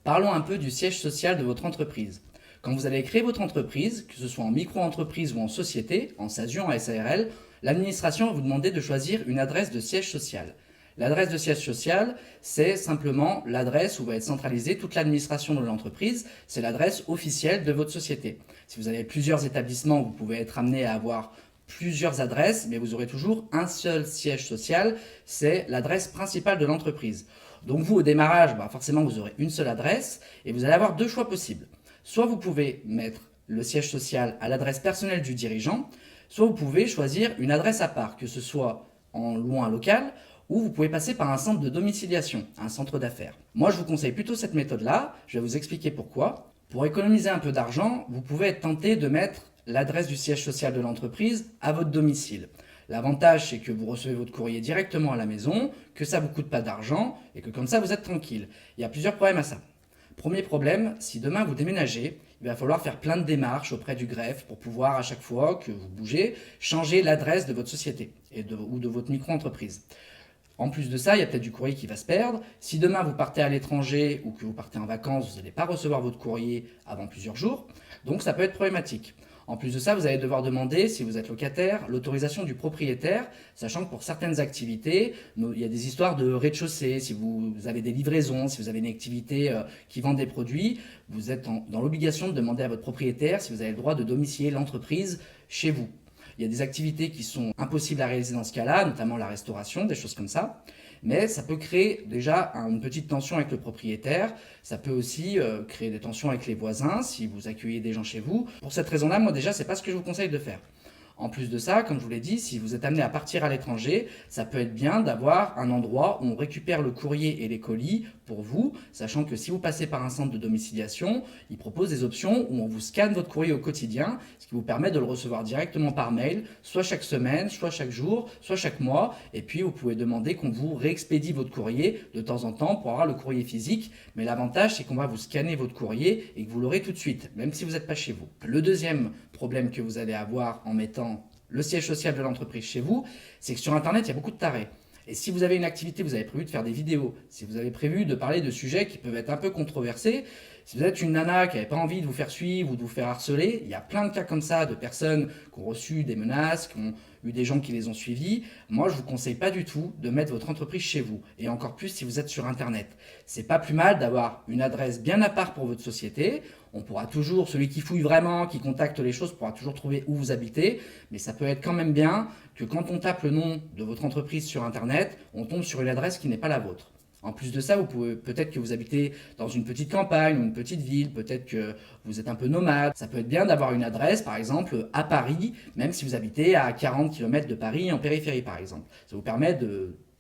Parlons un peu du siège social de votre entreprise. Quand vous allez créer votre entreprise, que ce soit en micro-entreprise ou en société, en SASU, en SARL, l'administration va vous demander de choisir une adresse de siège social. L'adresse de siège social, c'est simplement l'adresse où va être centralisée toute l'administration de l'entreprise. C'est l'adresse officielle de votre société. Si vous avez plusieurs établissements, vous pouvez être amené à avoir plusieurs adresses, mais vous aurez toujours un seul siège social, c'est l'adresse principale de l'entreprise. Donc vous, au démarrage, forcément, vous aurez une seule adresse et vous allez avoir deux choix possibles. Soit vous pouvez mettre le siège social à l'adresse personnelle du dirigeant, soit vous pouvez choisir une adresse à part, que ce soit en louant un local ou vous pouvez passer par un centre de domiciliation, un centre d'affaires. Moi, je vous conseille plutôt cette méthode-là. Je vais vous expliquer pourquoi. Pour économiser un peu d'argent, vous pouvez être tenté de mettre l'adresse du siège social de l'entreprise à votre domicile. L'avantage, c'est que vous recevez votre courrier directement à la maison, que ça ne vous coûte pas d'argent et que comme ça, vous êtes tranquille. Il y a plusieurs problèmes à ça. Premier problème, si demain vous déménagez, il va falloir faire plein de démarches auprès du greffe pour pouvoir, à chaque fois que vous bougez, changer l'adresse de votre société ou de votre micro-entreprise. En plus de ça, il y a peut-être du courrier qui va se perdre. Si demain vous partez à l'étranger ou que vous partez en vacances, vous n'allez pas recevoir votre courrier avant plusieurs jours. Donc ça peut être problématique. En plus de ça, vous allez devoir demander, si vous êtes locataire, l'autorisation du propriétaire, sachant que pour certaines activités, il y a des histoires de rez-de-chaussée. Si vous avez des livraisons, si vous avez une activité qui vend des produits, vous êtes dans l'obligation de demander à votre propriétaire si vous avez le droit de domicilier l'entreprise chez vous. Il y a des activités qui sont impossibles à réaliser dans ce cas-là, notamment la restauration, des choses comme ça. Mais ça peut créer déjà une petite tension avec le propriétaire. Ça peut aussi créer des tensions avec les voisins si vous accueillez des gens chez vous. Pour cette raison-là, moi déjà, c'est pas ce que je vous conseille de faire. En plus de ça, comme je vous l'ai dit, si vous êtes amené à partir à l'étranger, ça peut être bien d'avoir un endroit où on récupère le courrier et les colis pour vous, sachant que si vous passez par un centre de domiciliation, ils proposent des options où on vous scanne votre courrier au quotidien, ce qui vous permet de le recevoir directement par mail, soit chaque semaine, soit chaque jour, soit chaque mois, et puis vous pouvez demander qu'on vous réexpédie votre courrier de temps en temps pour avoir le courrier physique, mais l'avantage c'est qu'on va vous scanner votre courrier et que vous l'aurez tout de suite, même si vous n'êtes pas chez vous. Le deuxième problème que vous allez avoir en mettant le siège social de l'entreprise chez vous, c'est que sur Internet, il y a beaucoup de tarés. Et si vous avez une activité, vous avez prévu de faire des vidéos, si vous avez prévu de parler de sujets qui peuvent être un peu controversés, si vous êtes une nana qui n'avait pas envie de vous faire suivre ou de vous faire harceler, il y a plein de cas comme ça de personnes qui ont reçu des menaces, qui ont eu des gens qui les ont suivis. Moi, je ne vous conseille pas du tout de mettre votre entreprise chez vous, et encore plus si vous êtes sur Internet. C'est pas plus mal d'avoir une adresse bien à part pour votre société. On pourra toujours, celui qui fouille vraiment, qui contacte les choses, pourra toujours trouver où vous habitez, mais ça peut être quand même bien que quand on tape le nom de votre entreprise sur Internet, on tombe sur une adresse qui n'est pas la vôtre. En plus de ça, peut-être que vous habitez dans une petite campagne ou une petite ville, peut-être que vous êtes un peu nomade. Ça peut être bien d'avoir une adresse, par exemple, à Paris, même si vous habitez à 40 km de Paris, en périphérie, par exemple. Ça vous permet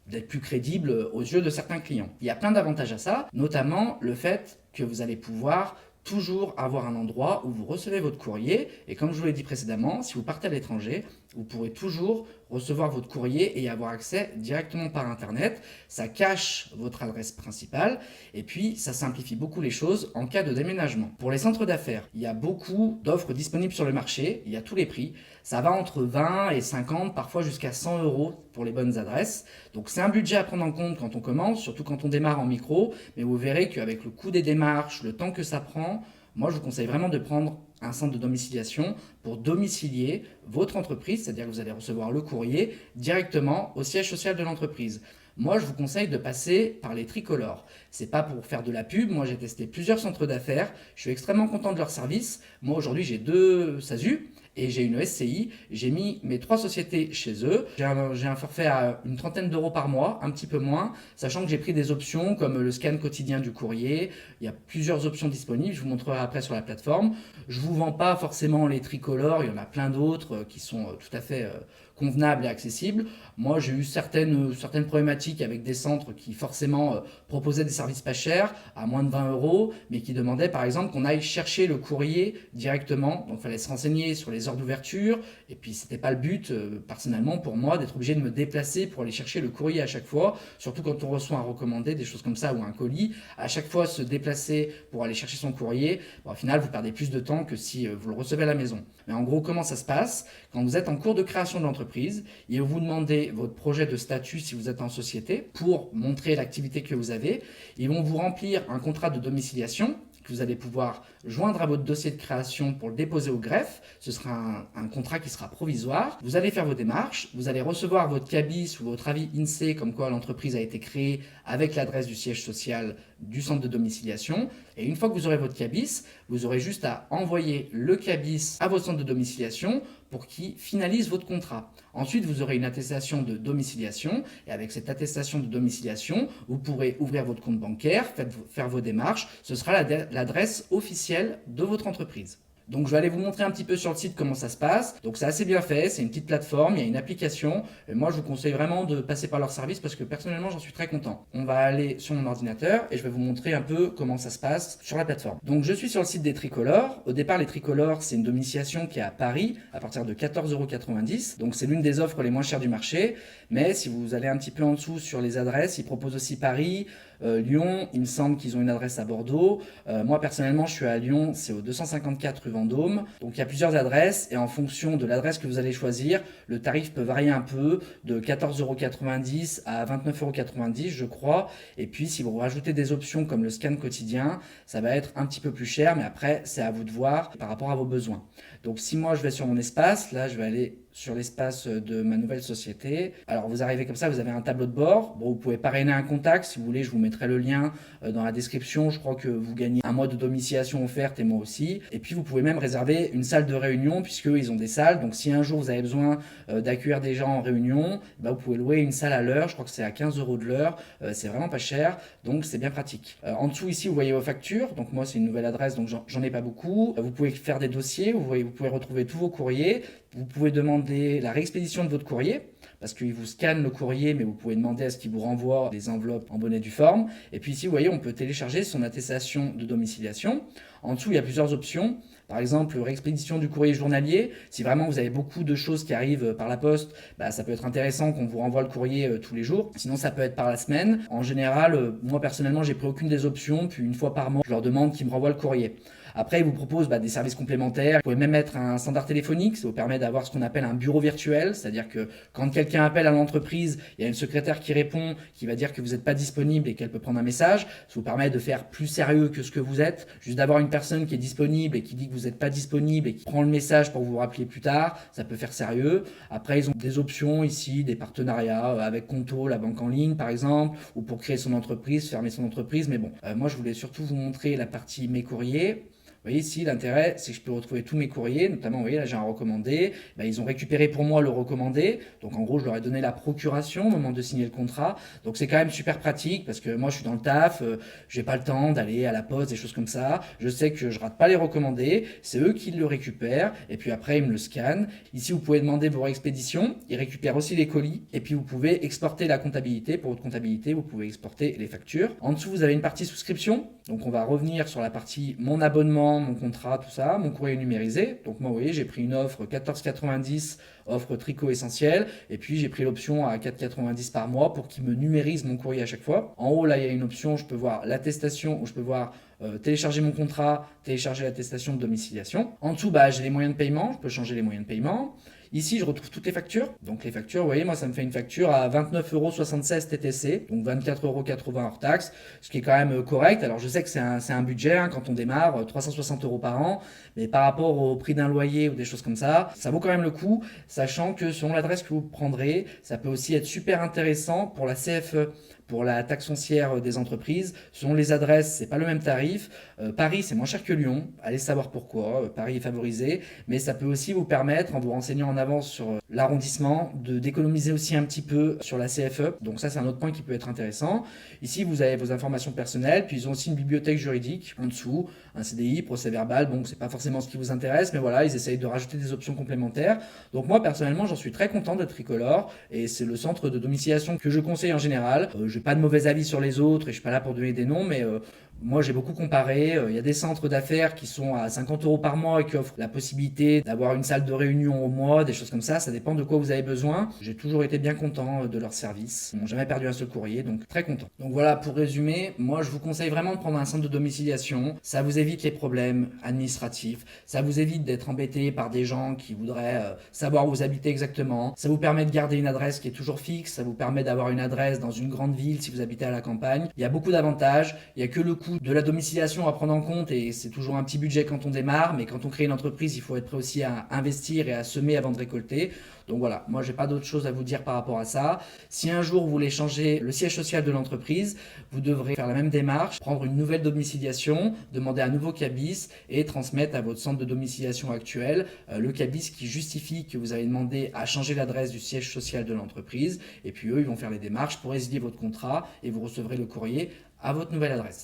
d'être plus crédible aux yeux de certains clients. Il y a plein d'avantages à ça, notamment le fait que vous allez pouvoir toujours avoir un endroit où vous recevez votre courrier. Et comme je vous l'ai dit précédemment, si vous partez à l'étranger, vous pourrez toujours recevoir votre courrier et y avoir accès directement par Internet. Ça cache votre adresse principale et puis ça simplifie beaucoup les choses en cas de déménagement. Pour les centres d'affaires, il y a beaucoup d'offres disponibles sur le marché, il y a tous les prix. Ça va entre 20 et 50, parfois jusqu'à 100 euros pour les bonnes adresses. Donc c'est un budget à prendre en compte quand on commence, surtout quand on démarre en micro, mais vous verrez qu'avec le coût des démarches, le temps que ça prend, moi je vous conseille vraiment de prendre un centre de domiciliation pour domicilier votre entreprise, c'est-à-dire que vous allez recevoir le courrier directement au siège social de l'entreprise. Moi, je vous conseille de passer par les tricolores. C'est pas pour faire de la pub. Moi, j'ai testé plusieurs centres d'affaires. Je suis extrêmement content de leur service. Moi, aujourd'hui, j'ai 2 SASU et j'ai une SCI. J'ai mis mes 3 sociétés chez eux. J'ai un forfait à une trentaine d'euros par mois, un petit peu moins, sachant que j'ai pris des options comme le scan quotidien du courrier. Il y a plusieurs options disponibles. Je vous montrerai après sur la plateforme. Je vous vends pas forcément les tricolores. Il y en a plein d'autres qui sont tout à fait convenables et accessibles. Moi, j'ai eu certaines problématiques avec des centres qui forcément proposaient des services pas chers, à moins de 20 euros, mais qui demandaient par exemple qu'on aille chercher le courrier directement. Donc il fallait se renseigner sur les heures d'ouverture, et puis c'était pas le but, personnellement, pour moi, d'être obligé de me déplacer pour aller chercher le courrier à chaque fois, surtout quand on reçoit un recommandé, des choses comme ça, ou un colis. À chaque fois, se déplacer pour aller chercher son courrier, au final, vous perdez plus de temps que si vous le recevez à la maison. Mais en gros, comment ça se passe? Quand vous êtes en cours de création de l'entreprise, ils vont vous demander votre projet de statut si vous êtes en société pour montrer l'activité que vous avez. Ils vont vous remplir un contrat de domiciliation que vous allez pouvoir joindre à votre dossier de création pour le déposer au greffe. Ce sera un contrat qui sera provisoire. Vous allez faire vos démarches, vous allez recevoir votre cabis ou votre avis INSEE comme quoi l'entreprise a été créée avec l'adresse du siège social du centre de domiciliation. Et une fois que vous aurez votre cabis, vous aurez juste à envoyer le cabis à votre centre de domiciliation pour qu'il finalise votre contrat. Ensuite, vous aurez une attestation de domiciliation et avec cette attestation de domiciliation, vous pourrez ouvrir votre compte bancaire, faire vos démarches. Ce sera l'adresse officielle de votre entreprise. Donc je vais aller vous montrer un petit peu sur le site comment ça se passe. Donc c'est assez bien fait, c'est une petite plateforme, il y a une application. Et moi je vous conseille vraiment de passer par leur service parce que personnellement j'en suis très content. On va aller sur mon ordinateur et je vais vous montrer un peu comment ça se passe sur la plateforme. Donc je suis sur le site des Tricolores. Au départ les Tricolores c'est une domiciliation qui est à Paris à partir de 14,90 €. Donc c'est l'une des offres les moins chères du marché. Mais si vous allez un petit peu en dessous sur les adresses, ils proposent aussi Paris, Lyon, il me semble qu'ils ont une adresse à Bordeaux. Moi personnellement je suis à Lyon, c'est au 254 rue Vendôme. Donc il y a plusieurs adresses et en fonction de l'adresse que vous allez choisir, le tarif peut varier un peu de 14,90 € à 29,90 € je crois. Et puis si vous rajoutez des options comme le scan quotidien, ça va être un petit peu plus cher, mais après c'est à vous de voir par rapport à vos besoins. Donc si moi je vais sur mon espace, là je vais aller sur l'espace de ma nouvelle société. Alors vous arrivez comme ça, vous avez un tableau de bord. Bon, vous pouvez parrainer un contact, si vous voulez, je vous mettrai le lien dans la description. Je crois que vous gagnez un mois de domiciliation offerte et moi aussi. Et puis vous pouvez même réserver une salle de réunion puisqu'eux ils ont des salles. Donc si un jour vous avez besoin d'accueillir des gens en réunion, bah, vous pouvez louer une salle à l'heure. Je crois que c'est à 15 € de l'heure. C'est vraiment pas cher, donc c'est bien pratique. En dessous ici vous voyez vos factures. Donc moi c'est une nouvelle adresse, donc j'en ai pas beaucoup. Vous pouvez faire des dossiers, vous pouvez retrouver tous vos courriers. Vous pouvez demander la réexpédition de votre courrier parce qu'ils vous scannent le courrier, mais vous pouvez demander à ce qu'ils vous renvoient des enveloppes en bonne et due forme. Et puis ici, vous voyez, on peut télécharger son attestation de domiciliation. En dessous, il y a plusieurs options. Par exemple, réexpédition du courrier journalier. Si vraiment vous avez beaucoup de choses qui arrivent par la poste, bah, ça peut être intéressant qu'on vous renvoie le courrier tous les jours. Sinon, ça peut être par la semaine. En général, moi personnellement, j'ai pris aucune des options. Puis une fois par mois, je leur demande qu'ils me renvoient le courrier. Après, ils vous proposent des services complémentaires. Vous pouvez même mettre un standard téléphonique. Ça vous permet d'avoir ce qu'on appelle un bureau virtuel. C'est-à-dire que quand quelqu'un appelle à l'entreprise, il y a une secrétaire qui répond, qui va dire que vous n'êtes pas disponible et qu'elle peut prendre un message. Ça vous permet de faire plus sérieux que ce que vous êtes. Juste d'avoir une personne qui est disponible et qui dit que vous n'êtes pas disponible et qui prend le message pour vous rappeler plus tard. Ça peut faire sérieux. Après, ils ont des options ici, des partenariats avec Conto, la banque en ligne par exemple, ou pour créer son entreprise, fermer son entreprise. Mais bon, moi je voulais surtout vous montrer la partie mes courriers. Vous voyez ici, l'intérêt, c'est que je peux retrouver tous mes courriers, notamment, vous voyez, là j'ai un recommandé. Ils ont récupéré pour moi le recommandé. Donc en gros, je leur ai donné la procuration au moment de signer le contrat. Donc c'est quand même super pratique parce que moi je suis dans le taf, j'ai pas le temps d'aller à la poste, des choses comme ça. Je sais que je rate pas les recommandés, c'est eux qui le récupèrent et puis après ils me le scannent. Ici, vous pouvez demander vos réexpéditions. Ils récupèrent aussi les colis et puis vous pouvez exporter la comptabilité. Pour votre comptabilité, vous pouvez exporter les factures. En dessous, vous avez une partie souscription. Donc on va revenir sur la partie mon abonnement, mon contrat, tout ça, mon courrier numérisé. Donc moi, vous voyez, j'ai pris une offre 14,90, offre tricot essentiel, et puis j'ai pris l'option à 4,90 par mois pour qu'il me numérise mon courrier à chaque fois. En haut, là, il y a une option, je peux voir l'attestation, où je peux voir télécharger mon contrat, télécharger l'attestation de domiciliation. En dessous, j'ai les moyens de paiement, je peux changer les moyens de paiement. Ici, je retrouve toutes les factures. Donc les factures, vous voyez, moi, ça me fait une facture à 29,76 € TTC, donc 24,80 € hors taxe, ce qui est quand même correct. Alors je sais que c'est un budget quand on démarre, 360 € par an, mais par rapport au prix d'un loyer ou des choses comme ça vaut quand même le coup, sachant que selon l'adresse que vous prendrez, ça peut aussi être super intéressant pour la CFE. Pour la taxe foncière des entreprises, selon les adresses, c'est pas le même tarif. Paris, c'est moins cher que Lyon. Allez savoir pourquoi. Paris est favorisé, mais ça peut aussi vous permettre, en vous renseignant en avance sur l'arrondissement, d'économiser aussi un petit peu sur la CFE. Donc ça, c'est un autre point qui peut être intéressant. Ici, vous avez vos informations personnelles, puis ils ont aussi une bibliothèque juridique en dessous, un CDI, procès-verbal. Bon, c'est pas forcément ce qui vous intéresse, mais voilà, ils essayent de rajouter des options complémentaires. Donc moi, personnellement, j'en suis très content d'être Tricolore, et c'est le centre de domiciliation que je conseille en général. J'ai pas de mauvais avis sur les autres et je suis pas là pour donner des noms, mais Moi, j'ai beaucoup comparé. Il y a des centres d'affaires qui sont à 50 euros par mois et qui offrent la possibilité d'avoir une salle de réunion au mois, des choses comme ça. Ça dépend de quoi vous avez besoin. J'ai toujours été bien content de leur service. Ils n'ont jamais perdu un seul courrier, donc très content. Donc voilà, pour résumer, moi, je vous conseille vraiment de prendre un centre de domiciliation. Ça vous évite les problèmes administratifs. Ça vous évite d'être embêté par des gens qui voudraient savoir où vous habitez exactement. Ça vous permet de garder une adresse qui est toujours fixe. Ça vous permet d'avoir une adresse dans une grande ville si vous habitez à la campagne. Il y a beaucoup d'avantages. Il n'y a que le coût de la domiciliation à prendre en compte et c'est toujours un petit budget quand on démarre, mais quand on crée une entreprise, il faut être prêt aussi à investir et à semer avant de récolter. Donc voilà, moi j'ai pas d'autre chose à vous dire par rapport à ça. Si un jour vous voulez changer le siège social de l'entreprise, vous devrez faire la même démarche, prendre une nouvelle domiciliation, demander un nouveau cabis et transmettre à votre centre de domiciliation actuel le cabis qui justifie que vous avez demandé à changer l'adresse du siège social de l'entreprise. Et puis eux, ils vont faire les démarches pour résilier votre contrat et vous recevrez le courrier à votre nouvelle adresse.